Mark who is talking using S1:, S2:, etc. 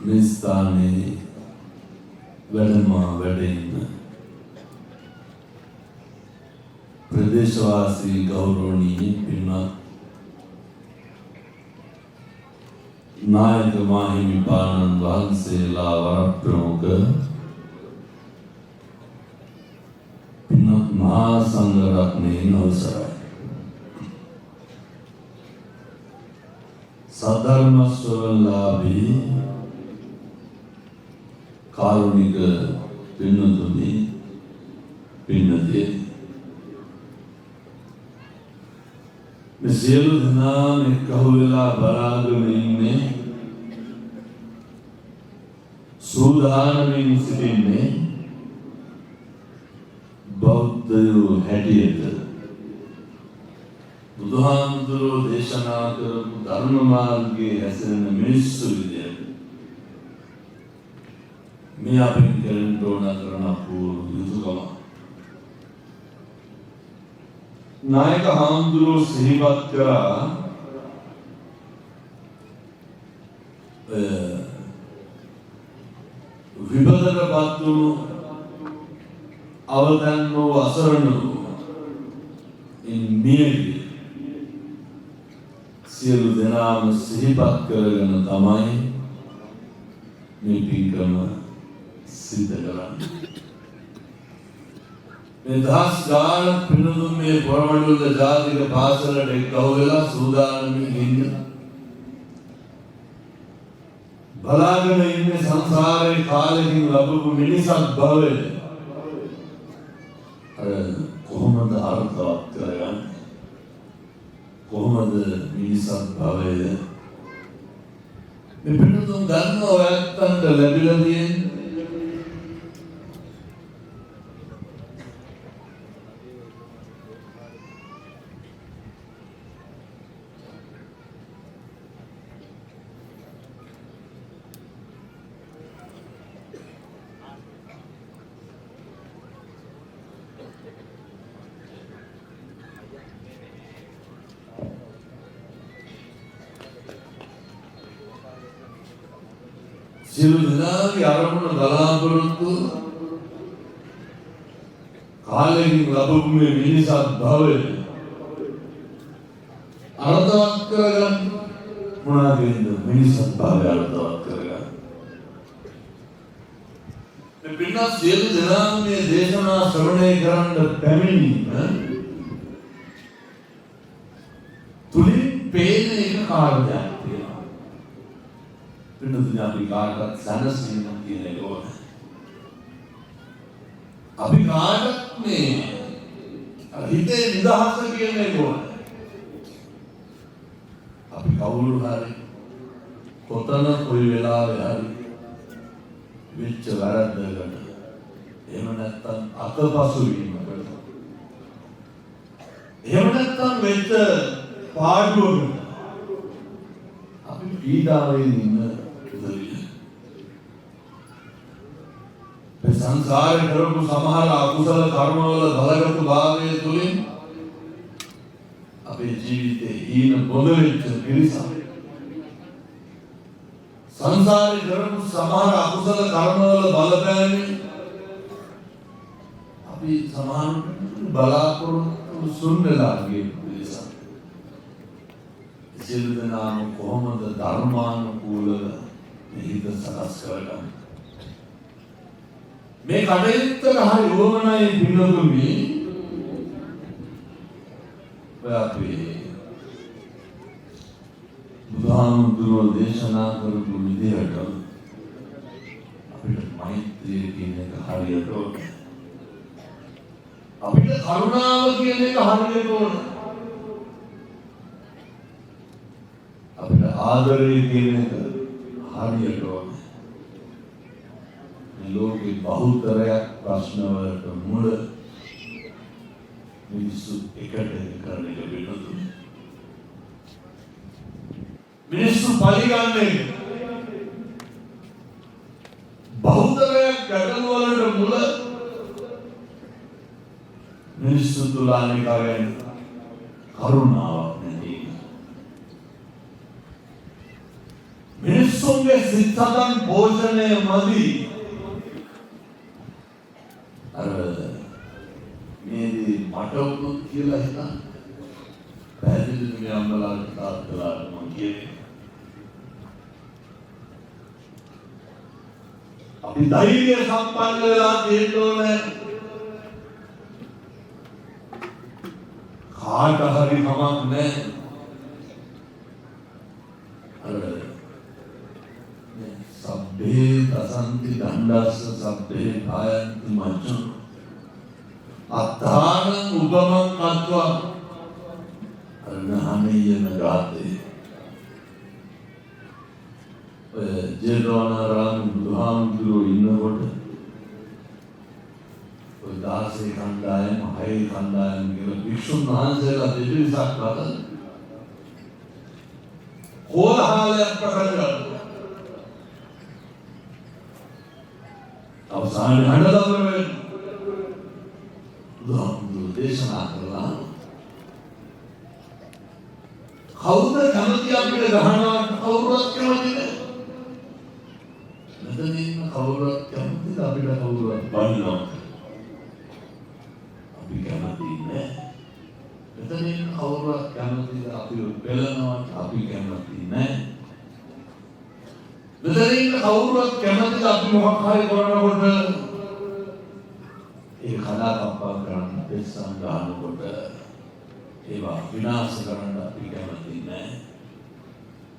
S1: මේ ස්ථානයේ වැඩින්න ප්‍රදේශවාසී ගෞරවනීය පින්වත් නායක මාහිමිපාණන් වහන්සේලා වරප්‍රමුඛ පින්වත් මහා සංඝ රත්නයේ අවසරයි. සද්ධර්ම ශ්‍රවණලාභී කාරුණික පින්වතුනි පින්වතේ මේ සියලු දෙනා එක්කහු වෙලා බලාගෙන ඉන්නේ සූදානමින් සිටින්නේ බෞද්ධයෝ හැටියට බුදුහාමුදුරුවෝ දේශනා කරපු ධර්ම මාර්ගයේ හැසිරෙන මිනිස්සු විදියට මේ අපින් කරන්න ඕන කරන අපූර්ව යුතුයකම නායක හාමුදුරුවෝ සිහිපත් කරා විපතටපත් වුණු අවතන් වූ අසරණ වූ මියගිය සියලු දෙනාම සිහිපත් කරගෙන තමයි මේ පින්කම සිද්ධ කරන්නේ. මේ දහස් ගානක් පින්වතුන් මේ පොරවඩුල්ල ජාතික පාසලට එක්කහු වෙලා සූදානමින් ඉන්න බලාගෙන ඉන්නේ සංසාරේ කාලෙකින් ලැබපු මිනිසත් භවය කොහොමද අර්ථවත් කරගන්නේ? කොහොමද මිනිසත් භවය මේ පින්වතුන් ගන්න ඔයත්තන්ට ලැබිලා තියෙන්නේ? සියලු දෙනාගේ අරමුණ බලාපොරොත්තු කාලෙකින් ලැබපු මේ මිනිසත් භවය අර්ථවත් කරගන්න මොනවද මිනිසත් භවය අර්ථවත් කරගන්න මේ පින්වත් සියලු දෙනා මේ දේශනා ශ්‍රවණය කරන්න පැමිණීම තුලින් පේන එක කාර්යයක් තියෙනවා. පින්වතුනි අපි කාටවත් සනසීමක් කියන එක ඕන. අපි කාටත් මේ හිතේ නිදහස කියන එක ඕන. අපි කවුරු හරි කොතන කොයි වෙලාවෙ හරි වෙච්ච වැරද්දකට එහෙම නැත්නම් අතපසු වීමකට එහෙම නැත්නම් වෙච්ච පාඩුවකට අපි පීඩාවේ ඉන්න සංසාරේ කරපු සමහර අකුසල කර්මවල බලගත් භාවය තුලින් අපේ ජීවිතේ හීන බොඳ වෙච්ච පිරිස සංසාරේ කරපු සමහර අකුසල කර්මවල බලපෑමෙන් අපි සමහර බලාපොරොත්තු සුන්දරලා ගිය පිරිස සියලු දෙනාම කොහොමද ධර්මානුකූලව හිත සකස් කරගන්නේ? මේ කටයුත්තට හරි වුණායි පින්වතුනි අපි බුදුහාමුදුරුවෝ දේශනා කරපු විදිහට අපිට මෛත්‍රිය කියන එක හරියට ඕන. අපිට කරුණාව කියන එක හරියට ඕන. අපිට ආදරය කියන එක හරියට ඕන. ලෝකේ බහුතරයක් ප්‍රශ්න වලට මුල මිනිස්සු එකට කරන එක වෙනතුන. මිනිස්සු පරිගන්නේ බහුතරයක් ගැටලු වලට මුල මිනිස්සු තුල අනිකාරයෙන් කරුණාවක් නැති. මිනිස්සු මිනිස්සුන්ගේ සිත් සතන් පෝෂණය මදි. අර මේදී මට වුණොත් කියලා හිතන්න. පැහැදිලිව මේ අම්මලාට තාත්තලාට මම කියන්නේ. අපි ධෛර්ය සම්පන්න වෙලා තියෙන්න ඕනේ. කාට හරි කමක් නැහැ. සබ්බේ දසන්ති දණ්ඩස්ස සබ්බේ භායන්ති මච්චං අත්තානං උපමං කତ୍වා අරණහණේයන ගාතේ. ජේතවනාරාම බුදුහාමුදුරුවෝ ඉන්නකොට ඔය 16 කණ්ඩායම 6 කණ්ඩායම කියලා භික්ෂුන් වහන්සේලා දෙවිසක් අතර කෝලහලයක් ප්‍රකට කරනවා. අවසානයේ හඬදමර වෙන බුදුහාමුදුරුවෝ දේශනා කළා කවුද කැමති අපිට ගහනවා කවුරුත් කැමති නැහැ. මෙතනින් කවුරුත් කැමතිද අපිට කවුරුත් බනිනවා. අපි කැමති නැහැ. මෙතනින් කවුරුත් කැමතිද අපිව පෙළනවා අපි කැමති නැහැ. මෙතනින් කවුරුත් කැමතිද අපි මොකක් හරි කරනකොට ඒ කලාකම්පා කරන්න පෙස්සන් ගන්නකොට ඒවා විනාශ කරන්න අපි කැමති නැහැ.